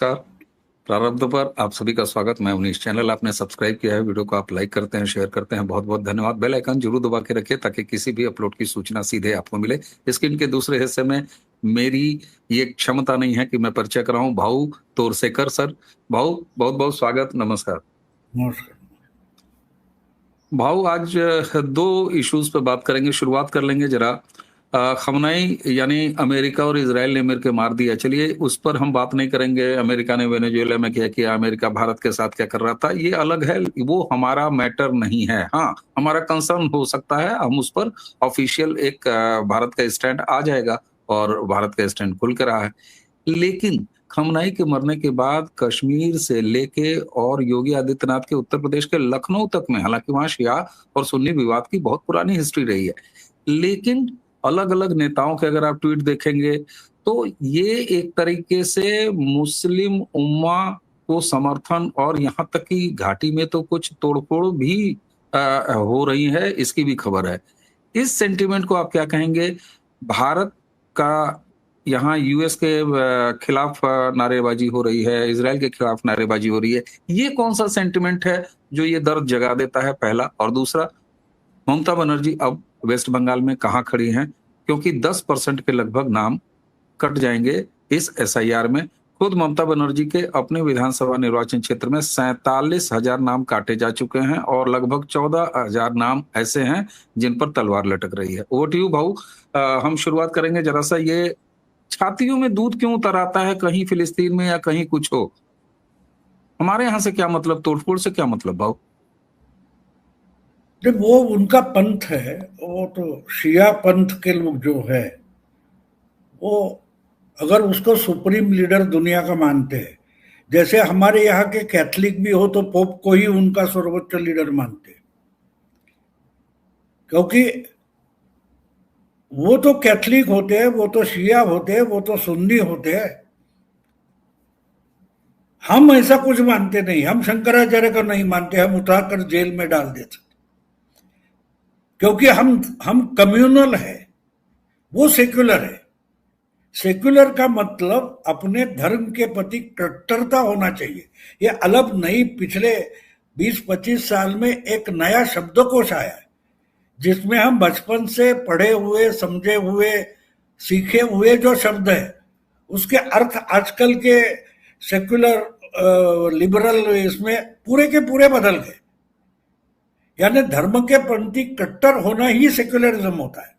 नमस्कार। प्रारब्ध पर आप सभी का स्वागत। मैं उनीश। चैनल आपने सब्सक्राइब किया है, वीडियो को आप लाइक करते हैं, शेयर करते हैं, बहुत बहुत धन्यवाद। बेल आइकन जरूर दबा के रखिए ताकि किसी भी अपलोड की सूचना सीधे आपको मिले। स्क्रीन के दूसरे हिस्से में मेरी ये क्षमता नहीं है कि मैं परिचय कराऊं। भाऊ तोरसेकर सर, भाऊ बहुत बहुत स्वागत, नमस्कार। नमस्कार भाऊ, आज दो इश्यूज पे बात करेंगे। शुरुआत कर लेंगे जरा खमनाई यानी अमेरिका और इजराइल ने मिलकर मार दिया। चलिए उस पर हम बात नहीं करेंगे। अमेरिका ने वेनेजुएला में क्या किया, अमेरिका भारत के साथ क्या कर रहा था, ये अलग है, वो हमारा मैटर नहीं है। हाँ, हमारा कंसर्न हो सकता है, हम उस पर ऑफिशियल एक भारत का स्टैंड आ जाएगा और भारत का स्टैंड खुल कर रहा है। लेकिन खमनाई के मरने के बाद कश्मीर से लेके और योगी आदित्यनाथ के उत्तर प्रदेश के लखनऊ तक में, हालांकि वहां शिया और सुन्नी विवाद की बहुत पुरानी हिस्ट्री रही है, लेकिन अलग अलग नेताओं के अगर आप ट्वीट देखेंगे तो ये एक तरीके से मुस्लिम उम्मा को समर्थन, और यहाँ तक कि घाटी में तो कुछ तोड़फोड़ भी हो रही है, इसकी भी खबर है। इस सेंटिमेंट को आप क्या कहेंगे? भारत का यहाँ यूएस के खिलाफ नारेबाजी हो रही है, इजराइल के खिलाफ नारेबाजी हो रही है, ये कौन सा सेंटिमेंट है जो ये दर्द जगा देता है? पहला। और दूसरा, ममता बनर्जी अब वेस्ट बंगाल में कहाँ खड़ी हैं? क्योंकि 10% के लगभग नाम कट जाएंगे इस एसआईआर में। खुद ममता बनर्जी के अपने विधानसभा निर्वाचन क्षेत्र में 47,000 नाम काटे जा चुके हैं और लगभग 14,000 नाम ऐसे हैं जिन पर तलवार लटक रही है। ओवर टू यू भाऊ। हम शुरुआत करेंगे जरा सा, ये छातियों में दूध क्यों उतर आता है, कहीं फिलिस्तीन में या कहीं कुछ हो? हमारे यहाँ से क्या मतलब, तोड़फोड़ से क्या मतलब भाऊ? जब वो उनका पंथ है, वो तो शिया पंथ के लोग जो है वो अगर उसको सुप्रीम लीडर दुनिया का मानते हैं, जैसे हमारे यहाँ के कैथलिक भी हो तो पोप को ही उनका सर्वोच्च लीडर मानते हैं, क्योंकि वो तो कैथलिक होते हैं, वो तो शिया होते हैं, वो तो सुन्नी होते हैं। हम ऐसा कुछ मानते नहीं, हम शंकराचार्य का नहीं मानते, हम उठाकर जेल में डाल देते, क्योंकि हम कम्युनल है, वो सेक्युलर है। सेक्युलर का मतलब अपने धर्म के प्रति कट्टरता होना चाहिए। ये अलग नहीं, पिछले 20-25 साल में एक नया शब्दकोश आया है जिसमें हम बचपन से पढ़े हुए, समझे हुए, सीखे हुए जो शब्द है उसके अर्थ आजकल के सेक्युलर लिबरल इसमें पूरे के पूरे बदल गए। यानी धर्म के प्रति कट्टर होना ही सेक्युलरिज्म होता है,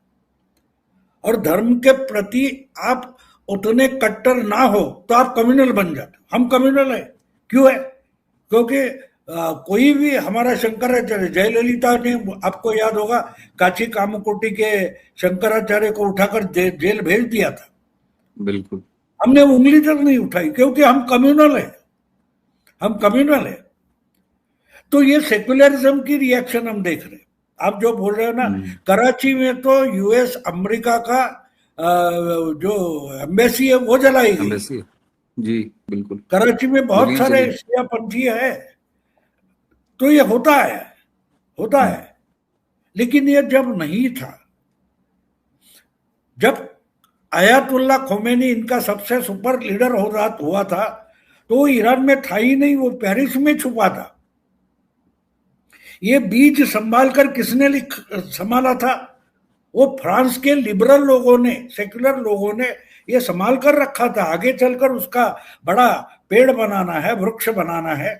और धर्म के प्रति आप उतने कट्टर ना हो तो आप कम्युनल बन जाते। हम कम्युनल है, क्यों है? क्योंकि कोई भी हमारा शंकराचार्य, जयललिता ने, आपको याद होगा, काची कामकोटी के शंकराचार्य को उठाकर जेल भेज दिया था। बिल्कुल। हमने उंगली तक नहीं उठाई, क्योंकि हम कम्युनल है, हम कम्युनल है। तो ये सेक्युलरिज्म की रिएक्शन हम देख रहे हैं। आप जो बोल रहे हो ना, कराची में तो यूएस अमेरिका का जो एम्बेसी है वो जलाई गई। एम्बेसी, जी बिल्कुल। कराची में बहुत सारे शिया पंथी है। तो ये होता है, होता है। लेकिन ये जब नहीं था, जब आयतुल्ला खोमेनी इनका सबसे सुपर लीडर हुआ था, तो वो ईरान में था ही नहीं, वो पेरिस में छुपा था। ये बीज संभाल कर किसने संभाला था? वो फ्रांस के लिबरल लोगों ने, सेक्युलर लोगों ने ये संभाल कर रखा था। आगे चलकर उसका बड़ा पेड़ बनाना है, वृक्ष बनाना है।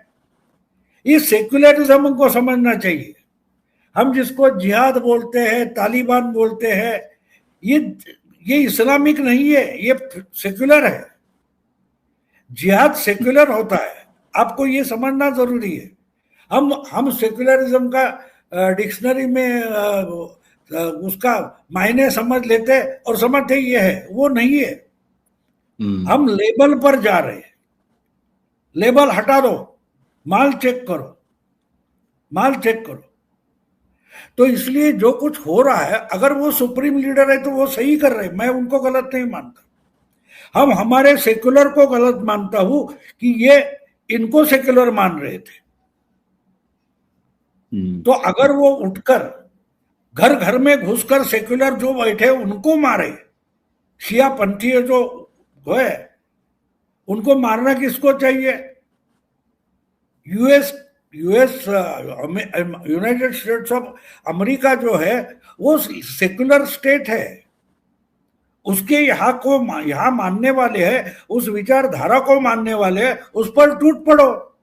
इस सेक्युलरिज्म को समझना चाहिए। हम जिसको जिहाद बोलते हैं, तालिबान बोलते हैं, ये इस्लामिक नहीं है, ये सेक्युलर है। जिहाद सेक्युलर होता है, आपको ये समझना जरूरी है। हम सेक्युलरिज्म का डिक्शनरी में उसका मायने समझ लेते और समझते ये है, वो नहीं है। हम लेबल पर जा रहे हैं। लेबल हटा दो, माल चेक करो, माल चेक करो। तो इसलिए जो कुछ हो रहा है, अगर वो सुप्रीम लीडर है तो वो सही कर रहे हैं, मैं उनको गलत नहीं मानता। हम हमारे सेक्युलर को गलत मानता हूं कि ये इनको सेक्युलर मान रहे थे। तो अगर वो उठकर घर घर में घुसकर सेक्युलर जो बैठे उनको मारे, शिया पंथी जो है, उनको मारना किसको चाहिए? US US United states of America जो है वो सेक्युलर स्टेट है, उसके यहाँ मानने वाले हैं, उस विचारधारा को मानने वाले हैं, उस पर टूट पड़ो।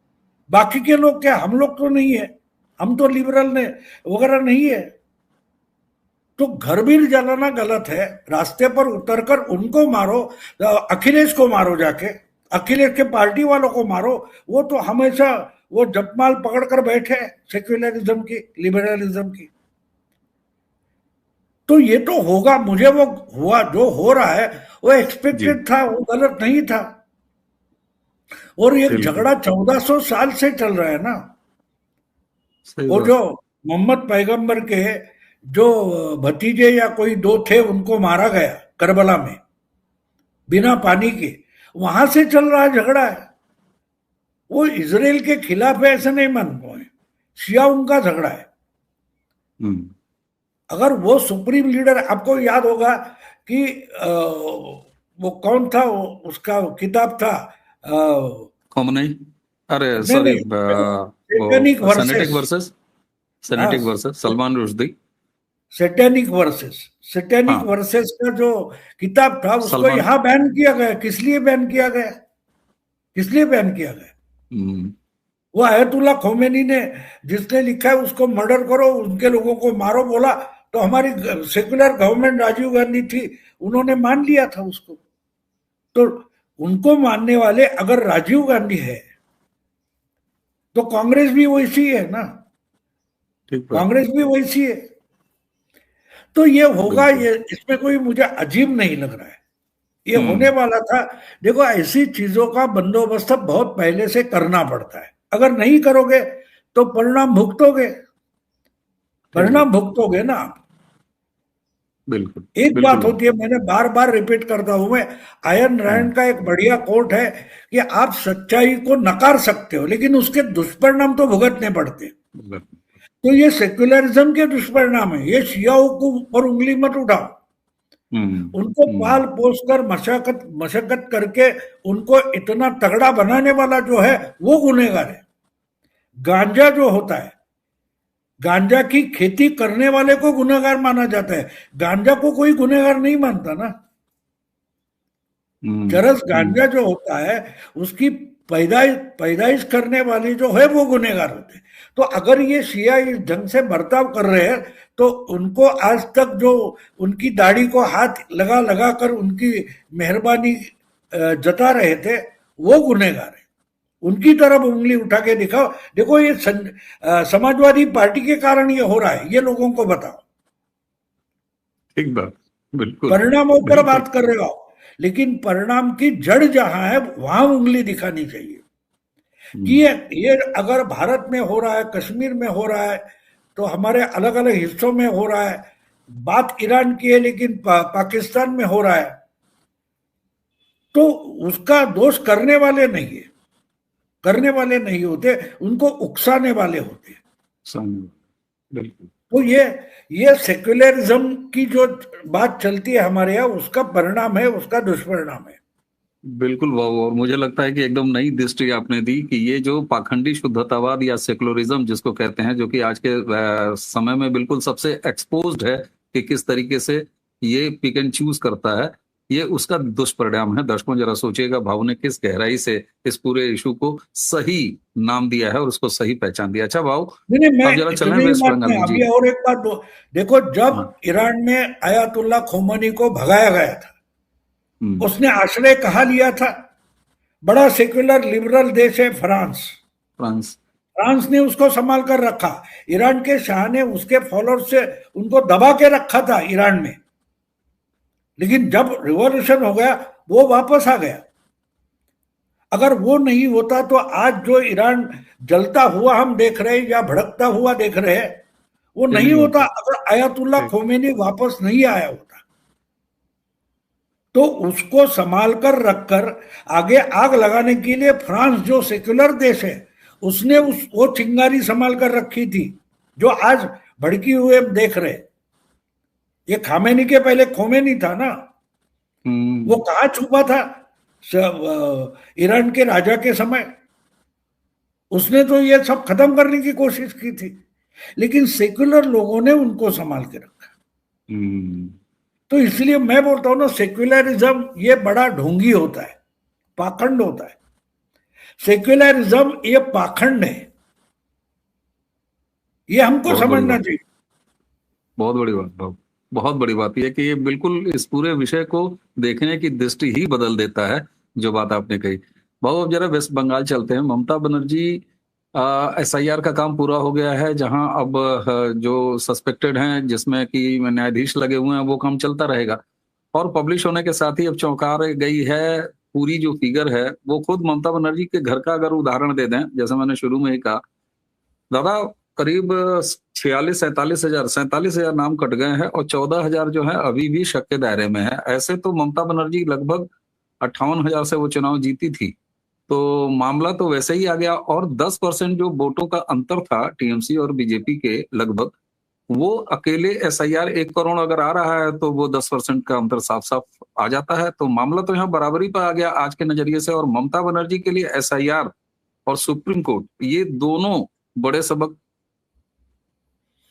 बाकी के लोग क्या, हम लोग तो नहीं है, हम तो लिबरल ने वगैरह नहीं है। तो घर भी जलाना गलत है, रास्ते पर उतरकर उनको मारो, अखिलेश को मारो, जाके अखिलेश के पार्टी वालों को मारो। वो तो हमेशा वो जपमाल पकड़कर बैठे सेक्युलरिज्म की, लिबरलिज्म की। तो ये तो होगा, मुझे वो हुआ जो हो रहा है वो एक्सपेक्टेड था, वो गलत नहीं था। और ये झगड़ा 1400 साल से चल रहा है ना। वो जो मोहम्मद पैगंबर के जो भतीजे या कोई दो थे, उनको मारा गया करबला में बिना पानी के, वहां से चल रहा झगड़ा है। वो इजराइल के खिलाफ है ऐसे नहीं मानते हैं, शिया उनका झगड़ा है। अगर वो सुप्रीम लीडर, आपको याद होगा कि वो कौन था, उसका किताब था खोमेनी, अरे sorry, satanic versus Salman Rushdie, satanic versus का जो किताब था उसको यहाँ बैन किया गया। किस लिए बैन किया गया? वो आयतुल्ला खोमेनी ने, जिसने लिखा है उसको मर्डर करो, उनके लोगों को मारो बोला, तो हमारी सेक्युलर गवर्नमेंट राजीव गांधी थी, उन्होंने मान लिया था उसको। तो उनको मानने वाले अगर राजीव गांधी है तो कांग्रेस भी वैसी है ना, कांग्रेस भी वैसी है। तो ये होगा, ये इसमें कोई मुझे अजीब नहीं लग रहा है, ये होने वाला था। देखो, ऐसी चीजों का बंदोबस्त बहुत पहले से करना पड़ता है। अगर नहीं करोगे तो परिणाम भुगतोगे ना आप। बिल्कुल। एक बात होती है, मैंने बार बार रिपीट करता हूं मैं, आयन रैंड का एक बढ़िया कोट है कि आप सच्चाई को नकार सकते हो लेकिन उसके दुष्परिणाम तो भुगतने पड़ते हैं। तो ये सेक्युलरिज्म के दुष्परिणाम है। ये शियाओं को ऊपर उंगली मत उठाओ, उनको पाल पोस कर मशक्कत करके उनको इतना तगड़ा बनाने वाला जो है वो गुनहगार है। गांजा जो होता है, गांजा की खेती करने वाले को गुनहगार माना जाता है, गांजा को कोई गुनहगार नहीं मानता ना। चरस गांजा जो होता है उसकी पैदाइश करने वाले जो है वो गुनहगार होते हैं। तो अगर ये शिया इस ढंग से बर्ताव कर रहे हैं तो उनको आज तक जो उनकी दाढ़ी को हाथ लगा लगा कर उनकी मेहरबानी जता रहे थे वो गुनहगार है। उनकी तरफ उंगली उठा के दिखाओ, देखो ये समाजवादी पार्टी के कारण ये हो रहा है, ये लोगों को बताओ। ठीक बात, बिल्कुल। परिणामों पर बात कर रहे हो, लेकिन परिणाम की जड़ जहां है वहां उंगली दिखानी चाहिए कि ये अगर भारत में हो रहा है, कश्मीर में हो रहा है, तो हमारे अलग अलग हिस्सों में हो रहा है। बात ईरान की है लेकिन पाकिस्तान में हो रहा है, तो उसका दोष करने वाले नहीं होते, उनको उकसाने वाले होते हैं। तो ये सेक्युलरिज्म की जो बात चलती है हमारे यहाँ, उसका परिणाम है, उसका दुष्परिणाम है। बिल्कुल। और मुझे लगता है कि एकदम नई दृष्टि आपने दी कि ये जो पाखंडी शुद्धतावाद या सेक्युलरिज्म जिसको कहते हैं, जो कि आज के समय में बिल्कुल सबसे एक्सपोज्ड है कि किस तरीके से ये पिक एंड चूज करता है, ये उसका दुष्परिणाम है। दर्शकों जरा सोचिएगा, भाव ने किस गहराई से इस पूरे इशू को सही नाम दिया है और उसको सही पहचान दिया। अच्छा भाव, अब जरा चलें वेस्ट बंगाल में जी। और एक बात देखो, जब ईरान में आयतुल्ला खोमेनी को भगाया गया था, उसने आश्रय कहाँ लिया था? बड़ा सेक्युलर लिबरल देश है फ्रांस ने उसको संभाल कर रखा। ईरान के शाह ने उसके फॉलोअर्स से उनको दबा के रखा था ईरान में, लेकिन जब रिवॉल्यूशन हो गया वो वापस आ गया। अगर वो नहीं होता तो आज जो ईरान जलता हुआ हम देख रहे हैं या भड़कता हुआ देख रहे हैं, वो नहीं होता अगर आयतुल्ला खोमेनी वापस नहीं आया होता। तो उसको संभाल कर रखकर आगे आग लगाने के लिए फ्रांस जो सेक्युलर देश है उसने वो चिंगारी संभाल कर रखी थी जो आज भड़की हुए देख रहे। ये खामेनी के पहले खोमेनी था ना, वो कहाँ छुपा था? ईरान के राजा के समय। उसने तो ये सब खत्म करने की कोशिश की थी, लेकिन सेक्युलर लोगों ने उनको संभाल के रखा। तो इसलिए मैं बोलता हूं ना, सेक्युलरिज्म ये बड़ा ढोंगी होता है, पाखंड होता है। सेक्युलरिज्म ये पाखंड है, ये हमको बहुत बड़ी समझना बात, चाहिए। बहुत बड़ी बात, बहुत बड़ी बात यह है कि ये बिल्कुल इस पूरे विषय को देखने की दृष्टि ही बदल देता है, जो बात आपने कही। भाऊ, अब जरा वेस्ट बंगाल चलते हैं। ममता बनर्जी, एसआईआर का काम पूरा हो गया है, जहां अब जो सस्पेक्टेड हैं, जिसमें कि न्यायाधीश लगे हुए हैं, वो काम चलता रहेगा। और पब्लिश होने के साथ ही अब चौंका गई है पूरी जो फिगर है, वो खुद ममता बनर्जी के घर का अगर उदाहरण दे दें, जैसे मैंने शुरू में ही कहा, दादा, करीब 47,000 नाम कट गए हैं और 14,000 जो है अभी भी शक के दायरे में है। ऐसे तो ममता बनर्जी लगभग 58,000 से वो चुनाव जीती थी, तो मामला तो वैसे ही आ गया। और 10% जो वोटों का अंतर था टीएमसी और बीजेपी के लगभग, वो अकेले एसआईआर 1 करोड़ अगर आ रहा है तो वो 10% का अंतर साफ साफ आ जाता है। तो मामला तो यहाँ बराबरी पर आ गया आज के नजरिए से। और ममता बनर्जी के लिए एसआईआर और सुप्रीम कोर्ट, ये दोनों बड़े सबक।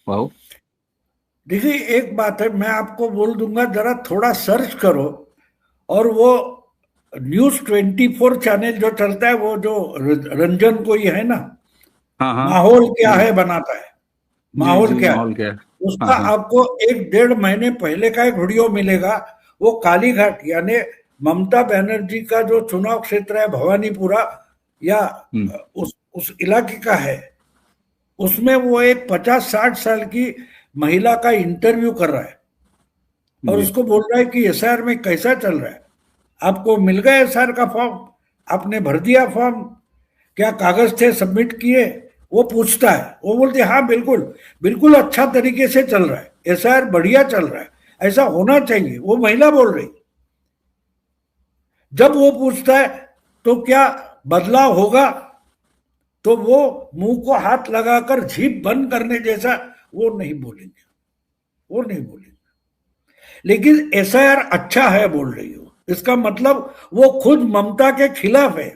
वाह। देखिए, एक बात है, मैं आपको बोल दूंगा, जरा थोड़ा सर्च करो। और वो News 24 चैनल जो चलता है, वो जो रंजन कोई है ना, हाँ हाँ। माहौल क्या जी है बनाता है, जी माहौल जी, क्या है, माहौल क्या है। हाँ उसका हाँ। आपको 1-1.5 महीने पहले का एक वीडियो मिलेगा। वो कालीघाट यानी ममता बनर्जी का जो चुनाव क्षेत्र है, भवानीपुरा या हम्म। उस इलाके का है। उसमें वो एक 50-60 साल की महिला का इंटरव्यू कर रहा है और जी। उसको बोल रहा है कि एसआर में कैसा चल रहा है, आपको मिल गया एसआर का फॉर्म, आपने भर दिया फॉर्म, क्या कागज थे सबमिट किए। वो पूछता है, वो बोलते हाँ बिल्कुल, बिल्कुल अच्छा तरीके से चल रहा है, एसआर बढ़िया चल रहा है, ऐसा होना चाहिए, वो महिला बोल रही। जब वो पूछता है तो क्या बदलाव होगा, तो वो मुंह को हाथ लगाकर जीभ बंद करने जैसा वो नहीं बोलेंगे, वो नहीं बोलेंगे। लेकिन एसआईआर अच्छा है बोल रही हो, इसका मतलब वो खुद ममता के खिलाफ है।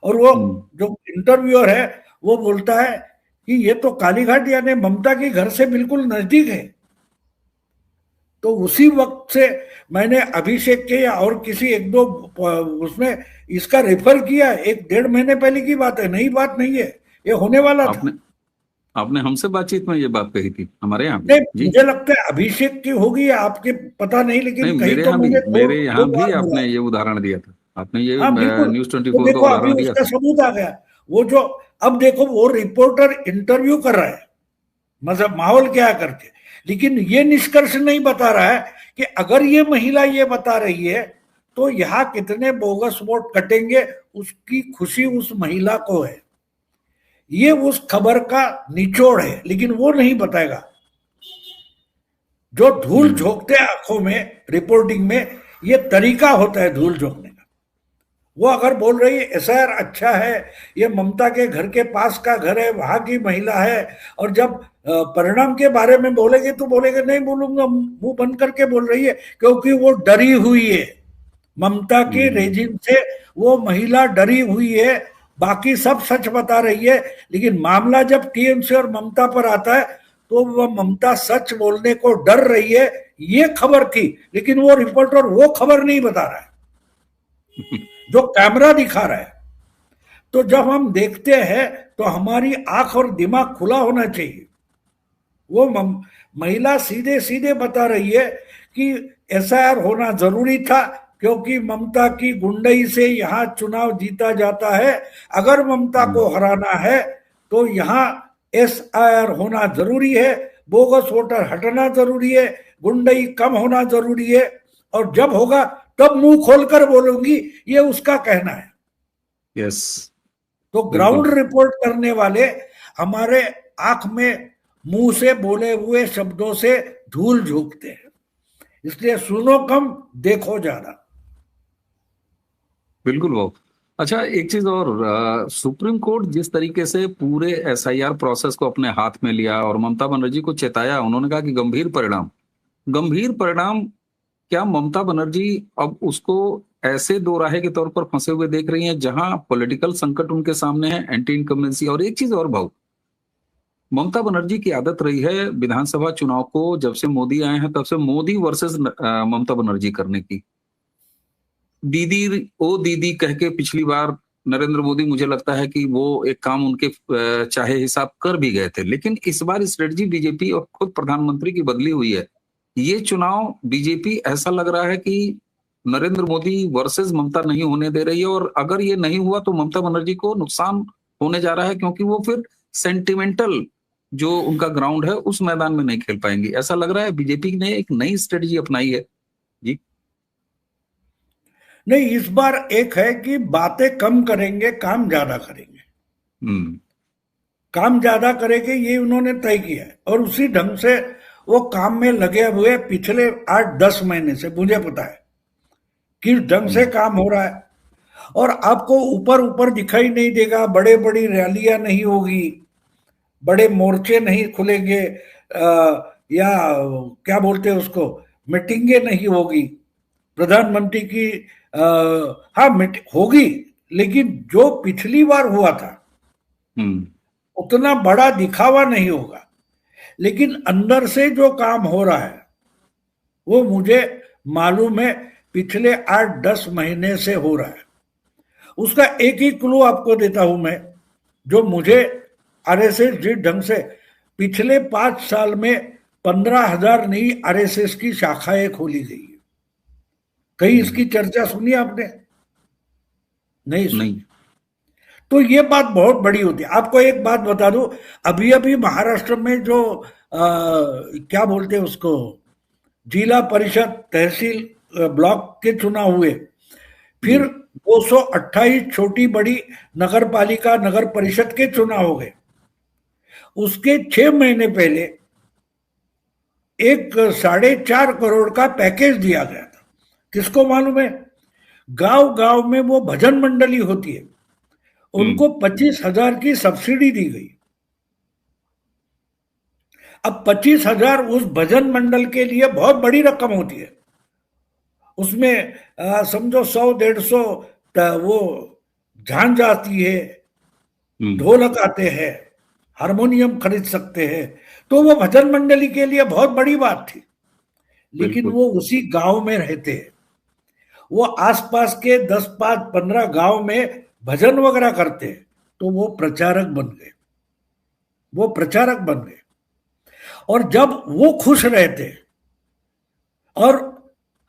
और वो हम्म। जो इंटरव्यूअर है, वो बोलता है कि ये तो कालीघाट यानी ममता के घर से बिल्कुल नजदीक है। तो उसी वक्त से मैंने अभिषेक के या और किसी 1-2 उसमें इसका रेफर किया, 1-1.5 महीने पहले की बात है, नई बात नहीं है, ये होने वाला था। आपने आपने हमसे बातचीत में ये बात कही थी हमारे यहाँ भी नहीं, जी। मुझे लगता है अभिषेक की होगी या आपके, पता नहीं, लेकिन नहीं, कहीं तो मुझे दो मेरे दो यहाँ भी बार मिला आपने है। ये उदाहरण दिया था। आपने ये हाँ बिल्कुल, तो News 24 का देखो अभी उदाहरण दिया उसका था। सबूत आ गया। वो जो, अब देखो वो रिपोर्टर इंटरव्यू कर रहा है, मतलब माहौल क्या है करके, लेकिन ये निष्कर्ष नहीं बता रहा है कि अगर ये महिला ये बता रही है तो यहाँ कितने बोगस वोट कटेंगे, उसकी खुशी उस महिला को है। ये उस खबर का निचोड़ है, लेकिन वो नहीं बताएगा। जो धूल हम्म। झोंकते हैं आंखों में रिपोर्टिंग में, ये तरीका होता है धूल झोंकने का। वो अगर बोल रही है एसआईआर अच्छा है, ये ममता के घर के पास का घर है, वहां की महिला है, और जब परिणाम के बारे में बोलेंगे तो बोलेंगे नहीं बोलूंगा, मुंह बंद करके बोल रही है, क्योंकि वो डरी हुई है ममता के हम्म। रेजिम से। वो महिला डरी हुई है, बाकी सब सच बता रही है, लेकिन मामला जब टीएमसी और ममता पर आता है तो वह ममता सच बोलने को डर रही है। ये खबर थी, लेकिन वो रिपोर्टर वो खबर नहीं बता रहा है जो कैमरा दिखा रहा है। तो जब हम देखते हैं तो हमारी आंख और दिमाग खुला होना चाहिए। वो महिला सीधे सीधे बता रही है कि एसआईआर होना जरूरी था, क्योंकि ममता की गुंडई से यहाँ चुनाव जीता जाता है। अगर ममता को हराना है तो यहाँ एसआईआर होना जरूरी है, बोगस वोटर हटाना जरूरी है, गुंडई कम होना जरूरी है, और जब होगा तब मुंह खोलकर बोलूंगी, ये उसका कहना है। यस। तो बिल्कुल। ग्राउंड रिपोर्ट करने वाले हमारे आंख में मुंह से बोले हुए शब्दों से धूल झोंकते हैं, इसलिए सुनो कम, देखो ज्यादा। बिल्कुल वो। अच्छा, एक चीज और, सुप्रीम कोर्ट जिस तरीके से पूरे एसआईआर प्रोसेस को अपने हाथ में लिया और ममता बनर्जी को चेताया, उन्होंने कहा कि गंभीर परिणाम, गंभीर परिणाम। क्या ममता बनर्जी अब उसको ऐसे दो राहे के तौर पर फंसे हुए देख रही हैं जहां पॉलिटिकल संकट उनके सामने है, एंटी इनकम्बेंसी। और एक चीज और भाव, ममता बनर्जी की आदत रही है विधानसभा चुनाव को जब से मोदी आए हैं तब से मोदी वर्सेस ममता बनर्जी करने की। दीदी, ओ दीदी कह के पिछली बार नरेंद्र मोदी, मुझे लगता है कि वो एक काम उनके चाहे हिसाब कर भी गए थे, लेकिन इस बार स्ट्रेटजी बीजेपी और खुद प्रधानमंत्री की बदली हुई है। ये चुनाव बीजेपी ऐसा लग रहा है कि नरेंद्र मोदी वर्सेस ममता नहीं होने दे रही है, और अगर ये नहीं हुआ तो ममता बनर्जी को नुकसान होने जा रहा है, क्योंकि वो फिर सेंटिमेंटल जो उनका ग्राउंड है उस मैदान में नहीं खेल पाएंगी। ऐसा लग रहा है बीजेपी ने एक नई स्ट्रेटजी अपनाई है जी। नहीं, इस बार एक है कि बातें कम करेंगे, काम ज्यादा करेंगे। हम्म। काम ज्यादा करेंगे ये उन्होंने तय किया है, और उसी ढंग से वो काम में लगे हुए पिछले 8-10 महीने से। मुझे पता है किस ढंग से काम हो रहा है, और आपको ऊपर ऊपर दिखाई नहीं देगा। बड़े बड़ी रैलियां नहीं होगी, बड़े मोर्चे नहीं खुलेंगे, या क्या बोलते हैं उसको, मीटिंगे नहीं होगी प्रधानमंत्री की। हाँ, होगी, लेकिन जो पिछली बार हुआ था हम्म। उतना बड़ा दिखावा नहीं होगा। लेकिन अंदर से जो काम हो रहा है वो मुझे मालूम है पिछले 8-10 महीने से हो रहा है। उसका एक ही क्लू आपको देता हूं मैं, जो मुझे आरएसएस जिस ढंग से पिछले 5 साल में 15,000 नई आरएसएस की शाखाएं खोली गई है। कहीं इसकी चर्चा सुनी आपने? नहीं सुनी। नहीं। तो ये बात बहुत बड़ी होती है। आपको एक बात बता दूं, अभी अभी महाराष्ट्र में जो क्या बोलते हैं उसको, जिला परिषद, तहसील, ब्लॉक के चुनाव हुए, फिर 228 छोटी बड़ी नगर पालिका, नगर परिषद के चुनाव हो गए। उसके 6 महीने पहले एक 4.5 करोड़ का पैकेज दिया गया था। किसको मालूम है? गांव गांव में वो भजन मंडली होती है, उनको 25,000 की सब्सिडी दी गई। अब 25,000 उस भजन मंडल के लिए बहुत बड़ी रकम होती है। उसमें समझो 100-150 वो झांझ आती है, ढोलक आते हैं, हारमोनियम खरीद सकते हैं। तो वो भजन मंडली के लिए बहुत बड़ी बात थी। लेकिन वो उसी गांव में रहते हैं, वो आसपास के 10-15 गांव में भजन वगैरह करते हैं, तो वो प्रचारक बन गए। वो प्रचारक बन गए, और जब वो खुश रहते और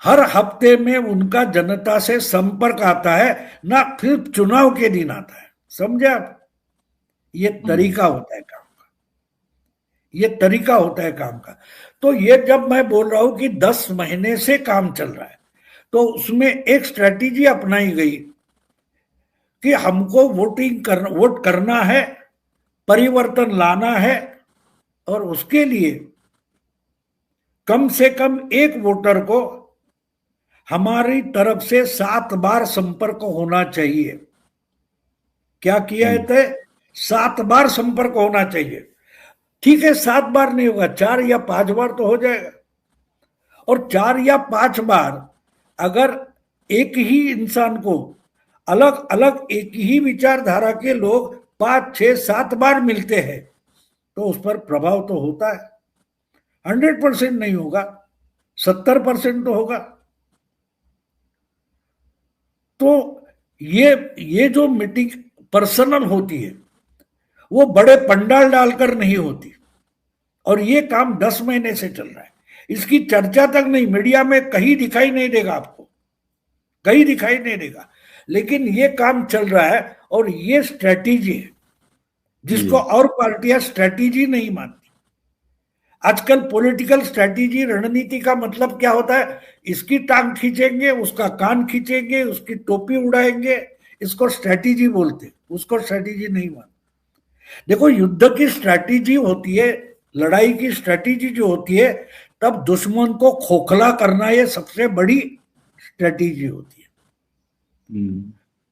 हर हफ्ते में उनका जनता से संपर्क आता है ना, फिर चुनाव के दिन आता है, समझे आप? ये तरीका होता है काम का, ये तरीका होता है काम का। तो ये जब मैं बोल रहा हूं कि 10 महीने से काम चल रहा है, तो उसमें एक स्ट्रेटेजी अपनाई गई कि हमको वोट करना है, परिवर्तन लाना है, और उसके लिए कम से कम एक वोटर को हमारी तरफ से 7 बार संपर्क होना चाहिए। क्या किया है तय? 7 बार संपर्क होना चाहिए। ठीक है, 7 बार नहीं होगा, 4 या 5 बार तो हो जाएगा। और 4 या 5 बार अगर एक ही इंसान को अलग अलग एक ही विचारधारा के लोग 5-6-7 बार मिलते हैं, तो उस पर प्रभाव तो होता है। 100% नहीं होगा, 70% तो होगा। तो ये जो मीटिंग पर्सनल होती है, वो बड़े पंडाल डालकर नहीं होती। और ये काम 10 महीने से चल रहा है। इसकी चर्चा तक नहीं, मीडिया में कहीं दिखाई नहीं देगा आपको, कहीं दिखाई नहीं देगा। लेकिन ये काम चल रहा है, और ये स्ट्रेटेजी है जिसको और पार्टियां स्ट्रेटेजी नहीं मानती। आजकल पॉलिटिकल स्ट्रेटेजी, रणनीति का मतलब क्या होता है? इसकी टांग खींचेंगे, उसका कान खींचेंगे, उसकी टोपी उड़ाएंगे, इसको स्ट्रेटेजी बोलते, उसको स्ट्रेटेजी नहीं मानते। देखो, युद्ध की स्ट्रेटेजी होती है, लड़ाई की स्ट्रेटेजी जो होती है, तब दुश्मन को खोखला करना, ये सबसे बड़ी स्ट्रेटेजी होती है।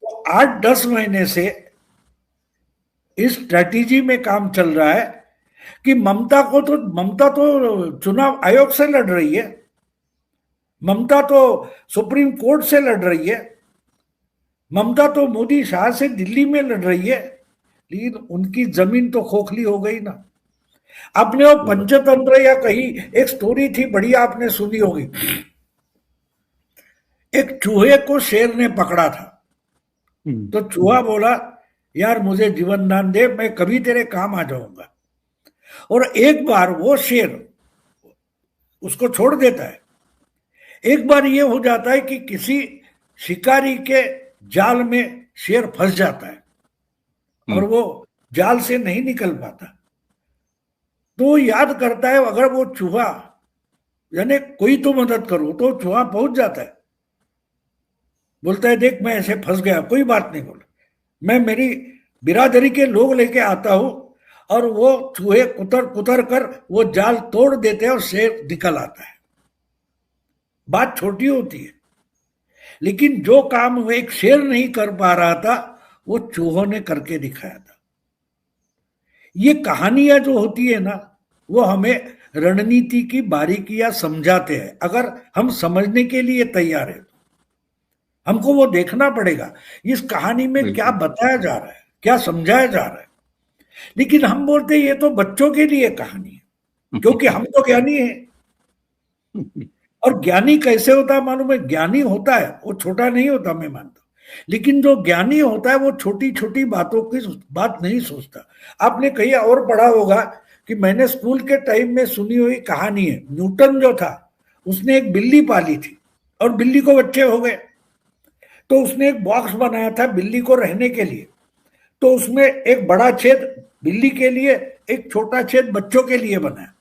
तो 8-10 महीने से इस स्ट्रेटेजी में काम चल रहा है कि ममता तो चुनाव आयोग से लड़ रही है, ममता तो सुप्रीम कोर्ट से लड़ रही है, ममता तो मोदी शाह से दिल्ली में लड़ रही है, लेकिन उनकी जमीन तो खोखली हो गई ना। आपने वो पंचतंत्र या कहीं एक स्टोरी थी बढ़िया, आपने सुनी होगी। एक चूहे को शेर ने पकड़ा था, तो चूहा बोला यार मुझे जीवन दान दे, मैं कभी तेरे काम आ जाऊंगा। और एक बार वो शेर उसको छोड़ देता है। एक बार ये हो जाता है कि किसी शिकारी के जाल में शेर फंस जाता है और वो जाल से नहीं निकल पाता। तो याद करता है अगर वो चूहा, यानी कोई तो मदद करो, तो चूहा पहुंच जाता है, बोलता है देख मैं ऐसे फंस गया, कोई बात नहीं, बोला मैं मेरी बिरादरी के लोग लेके आता हूं। और वो चूहे कुतर कुतर कर वो जाल तोड़ देते हैं और शेर निकल आता है। बात छोटी होती है, लेकिन जो काम वो एक शेर नहीं कर पा रहा था, वो चूहों ने करके दिखाया था। ये कहानियां जो होती है ना, वो हमें रणनीति की बारीकियां समझाते हैं। अगर हम समझने के लिए तैयार है तो हमको वो देखना पड़ेगा इस कहानी में क्या बताया जा रहा है, क्या समझाया जा रहा है। लेकिन हम बोलते हैं ये तो बच्चों के लिए कहानी है, क्योंकि हम तो ज्ञानी हैं। और ज्ञानी कैसे होता है मालूम है? ज्ञानी होता है वो छोटा नहीं होता, मैं मानता हूं, लेकिन जो ज्ञानी होता है वो छोटी छोटी बातों की बात नहीं सोचता। आपने कहीं और पढ़ा होगा कि मैंने स्कूल के टाइम में सुनी हुई कहानी है, न्यूटन जो था उसने एक बिल्ली पाली थी और बिल्ली को बच्चे हो गए, तो उसने एक बॉक्स बनाया था बिल्ली को रहने के लिए। तो उसमें एक बड़ा छेद बिल्ली के लिए, एक छोटा छेद बच्चों के लिए बनाया।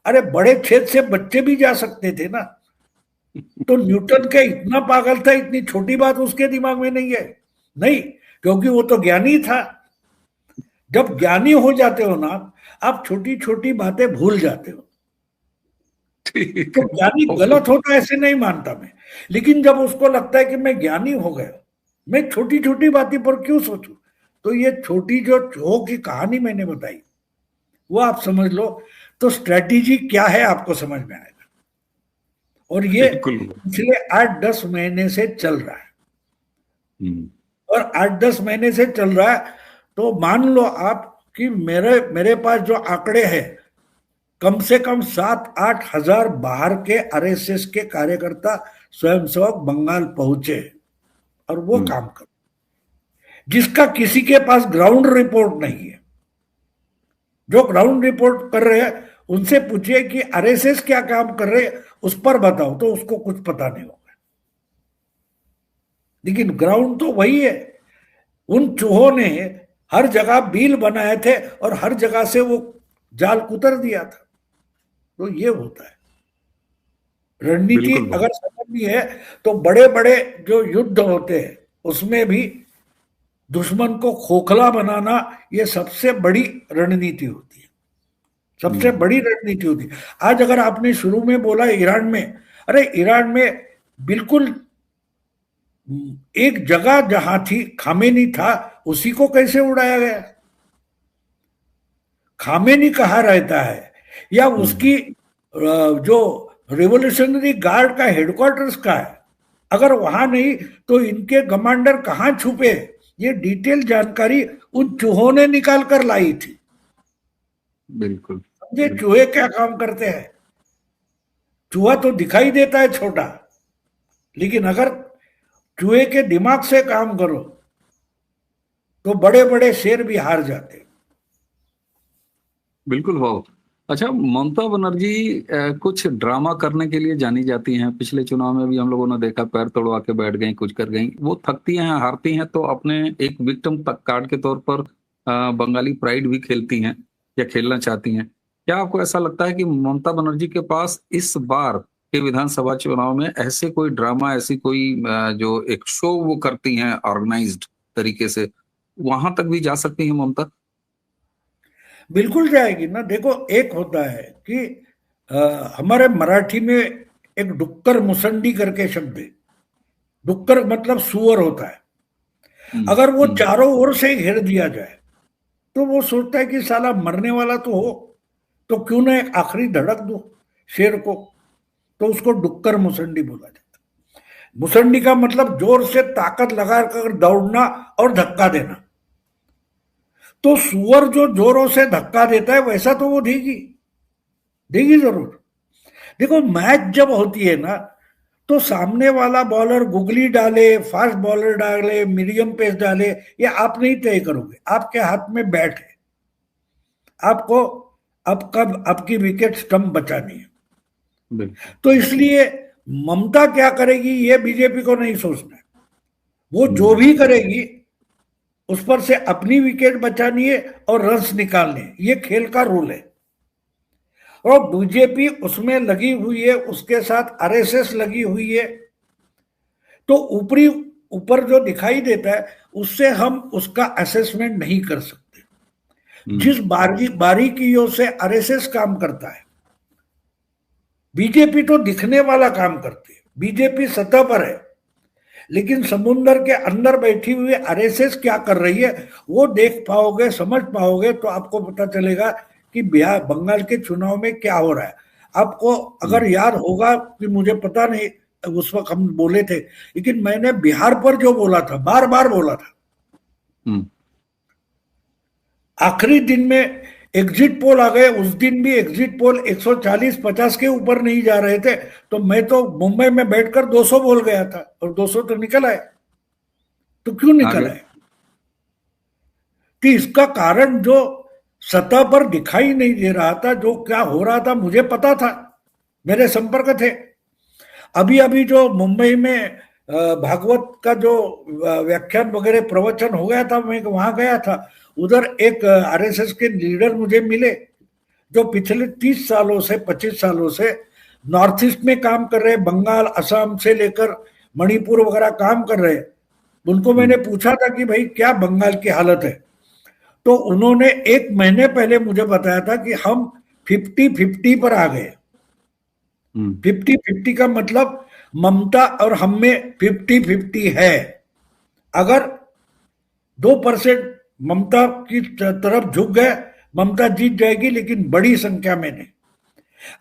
अरे बड़े छेद से बच्चे भी जा सकते थे ना। तो न्यूटन का इतना पागल था, इतनी छोटी बात उसके दिमाग में नहीं है, नहीं, क्योंकि वो तो ज्ञानी था। जब ज्ञानी हो जाते हो ना आप छोटी छोटी बातें भूल जाते हो। तो ज्ञानी गलत होता है ऐसे नहीं मानता मैं, लेकिन जब उसको लगता है कि मैं ज्ञानी हो गया, मैं छोटी छोटी बातें पर क्यों सोचूं, तो ये छोटी जो चूहों की कहानी मैंने बताई वो आप समझ लो, तो स्ट्रेटेजी क्या है आपको समझ में आएगा। और ये पिछले 8-10 महीने से चल रहा है, और 8-10 महीने से चल रहा है। तो मान लो आप कि मेरे पास जो आंकड़े हैं, कम से कम 7-8 हजार बाहर के आरएसएस के कार्यकर्ता स्वयंसेवक बंगाल पहुंचे और वो काम कर, जिसका किसी के पास ग्राउंड रिपोर्ट नहीं है। जो ग्राउंड रिपोर्ट कर रहे हैं उनसे पूछिए कि आरएसएस क्या काम कर रहे हैं, उस पर बताओ, तो उसको कुछ पता नहीं होगा। लेकिन ग्राउंड तो वही है। उन चूहों ने हर जगह बिल बनाए थे और हर जगह से वो जाल कुतर दिया था। तो ये होता है रणनीति। अगर समझनी है तो बड़े बड़े जो युद्ध होते हैं उसमें भी दुश्मन को खोखला बनाना ये सबसे बड़ी रणनीति होती है, सबसे बड़ी रणनीति होती है। आज अगर आपने शुरू में बोला ईरान में, अरे ईरान में बिल्कुल एक जगह जहां थी खामेनी था, उसी को कैसे उड़ाया गया। खामेनी कहाँ रहता है, या उसकी जो रिवोल्यूशनरी गार्ड का हेडक्वार्टर्स का है, अगर वहां नहीं तो इनके कमांडर कहाँ छुपे, ये डिटेल जानकारी उन चूहों ने निकाल कर लाई थी। बिल्कुल समझे चूहे क्या काम करते हैं। चूहा तो दिखाई देता है छोटा, लेकिन अगर चूहे के दिमाग से काम करो तो बड़े बड़े शेर भी हार जाते। बिल्कुल भाव। अच्छा, ममता बनर्जी कुछ ड्रामा करने के लिए जानी जाती हैं। पिछले चुनाव में भी हम लोगों ने देखा, पैर तोड़वा के बैठ गई, कुछ कर गई। वो थकती हैं, हारती हैं तो अपने एक विक्टिम कार्ड के तौर पर बंगाली प्राइड भी खेलती हैं या खेलना चाहती हैं। क्या आपको ऐसा लगता है कि ममता बनर्जी के पास इस बार के विधानसभा चुनाव में ऐसे कोई ड्रामा, ऐसी कोई जो एक शो वो करती हैं ऑर्गेनाइज्ड तरीके से, वहां तक भी जा सकती हैं ममता? बिल्कुल जाएगी ना। देखो एक होता है कि हमारे मराठी में एक डुक्कर मुसंडी करके शब्द है। डुक्कर मतलब सुअर होता है। अगर वो चारों ओर से घेर दिया जाए तो वो सोचता है कि साला मरने वाला तो हो, तो क्यों ना एक आखिरी धड़क दो शेर को, तो उसको डुक्कर मुसंडी बोला जाता है। मुसंडी का मतलब जोर से ताकत लगाकर दौड़ना और धक्का देना। तो सुअर जो जोरों से धक्का देता है वैसा तो वो देगी, देगी जरूर। देखो मैच जब होती है ना, तो सामने वाला बॉलर गुगली डाले, फास्ट बॉलर डाले, मीडियम पेस डाले, ये आप नहीं तय करोगे, आपके हाथ में बैट है, आपको अब कब आपकी विकेट स्टंप बचानी है। बिल्कुल। तो इसलिए ममता क्या करेगी ये बीजेपी को नहीं सोचना है, वो जो भी करेगी उस पर से अपनी विकेट बचानी है और रन्स निकालने, ये खेल का रूल है। और बीजेपी उसमें लगी हुई है, उसके साथ आरएसएस लगी हुई है। तो ऊपरी ऊपर जो दिखाई देता है उससे हम उसका असेसमेंट नहीं कर सकते। जिस बारीकियों से आरएसएस काम करता है, बीजेपी तो दिखने वाला काम करती है, बीजेपी सतह पर है, लेकिन समुद्र के अंदर बैठी हुई आरएसएस क्या कर रही है वो देख पाओगे, समझ पाओगे तो आपको पता चलेगा कि बिहार बंगाल के चुनाव में क्या हो रहा है। आपको अगर याद होगा कि मुझे पता नहीं उस वक्त हम बोले थे, लेकिन मैंने बिहार पर जो बोला था, बार बार बोला था। आखिरी दिन में एग्जिट पोल आ गए, उस दिन भी एग्जिट पोल 140-50 के ऊपर नहीं जा रहे थे, तो मैं तो मुंबई में बैठकर 200 बोल गया था और 200 तो निकल आए। तो क्यों निकल आए? कि इसका कारण जो सतह पर दिखाई नहीं दे रहा था, जो क्या हो रहा था मुझे पता था, मेरे संपर्क थे। अभी अभी जो मुंबई में भागवत का जो व्याख्यान वगैरह प्रवचन हो गया था, मैं वहां गया था, उधर एक आरएसएस के लीडर मुझे मिले जो पिछले 30 सालों से 25 सालों से नॉर्थ ईस्ट में काम कर रहे, बंगाल असम से लेकर मणिपुर वगैरह काम कर रहे। उनको मैंने पूछा था कि भाई क्या बंगाल की हालत है, तो उन्होंने 1 महीने पहले मुझे बताया था कि हम 50-50 पर आ गए। 50-50 का मतलब ममता और हम में 50-50 है। अगर 2% ममता की तरफ झुक गए, ममता जीत जाएगी, लेकिन बड़ी संख्या में नहीं।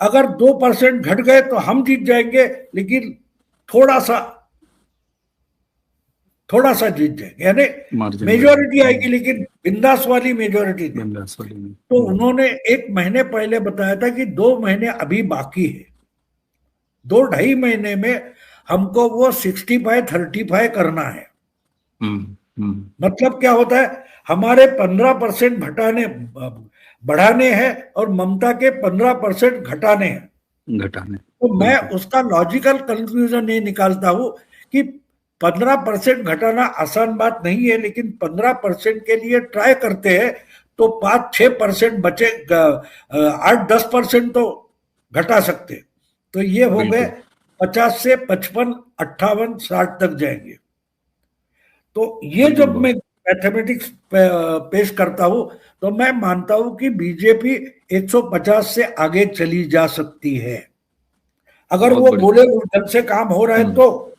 अगर 2% घट गए तो हम जीत जाएंगे, लेकिन थोड़ा सा जीत जाएंगे, यानी मेजोरिटी आएगी, लेकिन बिंदास वाली मेजोरिटी नहीं। तो उन्होंने 1 महीने पहले बताया था कि 2 महीने अभी बाकी है, 2-2.5 महीने में हमको वो 65-35 करना है। मतलब क्या होता है, हमारे 15% बढ़ाने हैं और ममता के 15% घटाने हैं। तो मैं उसका लॉजिकल कंक्लूजन ये निकालता हूं कि 15% घटाना आसान बात नहीं है, लेकिन 15% के लिए ट्राई करते हैं तो 5-6% बचे, 8-10% तो घटा सकते। तो ये हो गए 50 से 55, 58, 60 तक जाएंगे। तो ये जब मैं मैथमेटिक्स पेश करता हूं तो मैं मानता हूं कि बीजेपी 150 से आगे चली जा सकती है, अगर वो बोले ढंग से काम हो रहा है तो।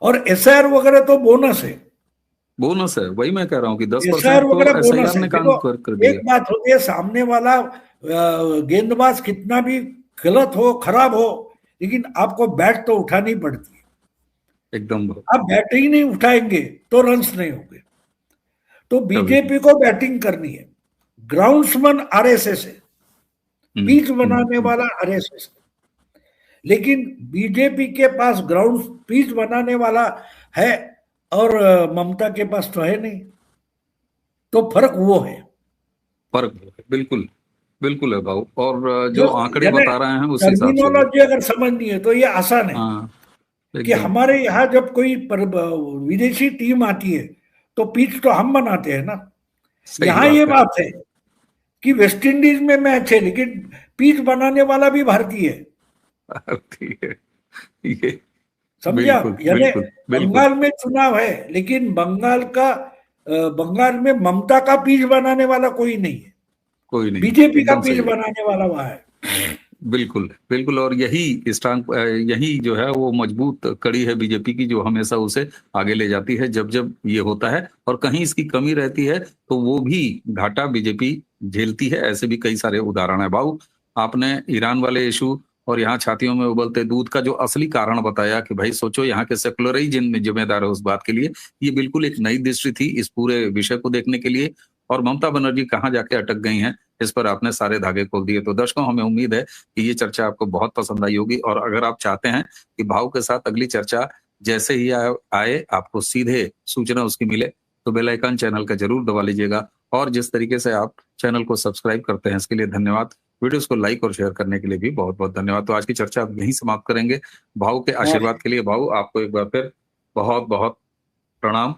और एसआईआर वगैरह तो बोनस है, वही मैं कह रहा हूं कि 10% एसआईआर वगैरह तो बोनस है। काम कर दिया। एक बात होती है, सामने वाला गेंदबाज कितना भी गलत हो, खराब हो, लेकिन आपको बैट तो उठानी पड़ती है। एकदम आप बैट ही नहीं उठाएंगे तो रन्स नहीं होंगे। तो बीजेपी को बैटिंग करनी है, ग्राउंड्समैन आरएसएस है, पिच बनाने वाला आरएसएस है, लेकिन बीजेपी के पास ग्राउंड पिच बनाने वाला है और ममता के पास तो है नहीं। तो फर्क वो है, बिल्कुल बिल्कुल है भाऊ। और जो आंकड़े बता रहे हैं उस हिसाब से टर्मिनोलॉजी अगर समझनी है तो ये आसान है। कि हमारे यहाँ जब कोई विदेशी टीम आती है तो पिच तो हम बनाते हैं ना। यहाँ ये बात है कि वेस्ट इंडीज में मैच है, लेकिन पिच बनाने वाला भी भारतीय है। ये समझा? यानी बंगाल में चुनाव है, लेकिन बंगाल में ममता का पिच बनाने वाला कोई नहीं है, बीजेपी का पिच बनाने वाला वहां है। बिल्कुल बिल्कुल। और यही जो है वो मजबूत कड़ी है बीजेपी की, जो हमेशा उसे आगे ले जाती है जब जब ये होता है। और कहीं इसकी कमी रहती है तो वो भी घाटा बीजेपी झेलती है। ऐसे भी कई सारे उदाहरण है भाऊ। आपने ईरान वाले इशू और यहाँ छातियों में उबलते दूध का जो असली कारण बताया कि भाई सोचो यहाँ के सेकुलर ही जिम्मेदार है उस बात के लिए। ये बिल्कुल एक नई दृष्टि थी इस पूरे विषय को देखने के लिए, और ममता बनर्जी कहाँ जाके अटक गई हैं, इस पर आपने सारे धागे खोल दिए। तो दर्शकों, हमें उम्मीद है कि ये चर्चा आपको बहुत पसंद आई होगी, और अगर आप चाहते हैं कि भाव के साथ अगली चर्चा जैसे ही आए आपको सीधे सूचना उसकी मिले, तो बेल आइकन चैनल का जरूर दबा लीजिएगा। और जिस तरीके से आप चैनल को सब्सक्राइब करते हैं इसके लिए धन्यवाद। वीडियोस को लाइक और शेयर करने के लिए भी बहुत बहुत धन्यवाद। तो आज की चर्चा अब यहीं समाप्त करेंगे। भाव के आशीर्वाद के लिए भाव आपको एक बार फिर बहुत बहुत प्रणाम।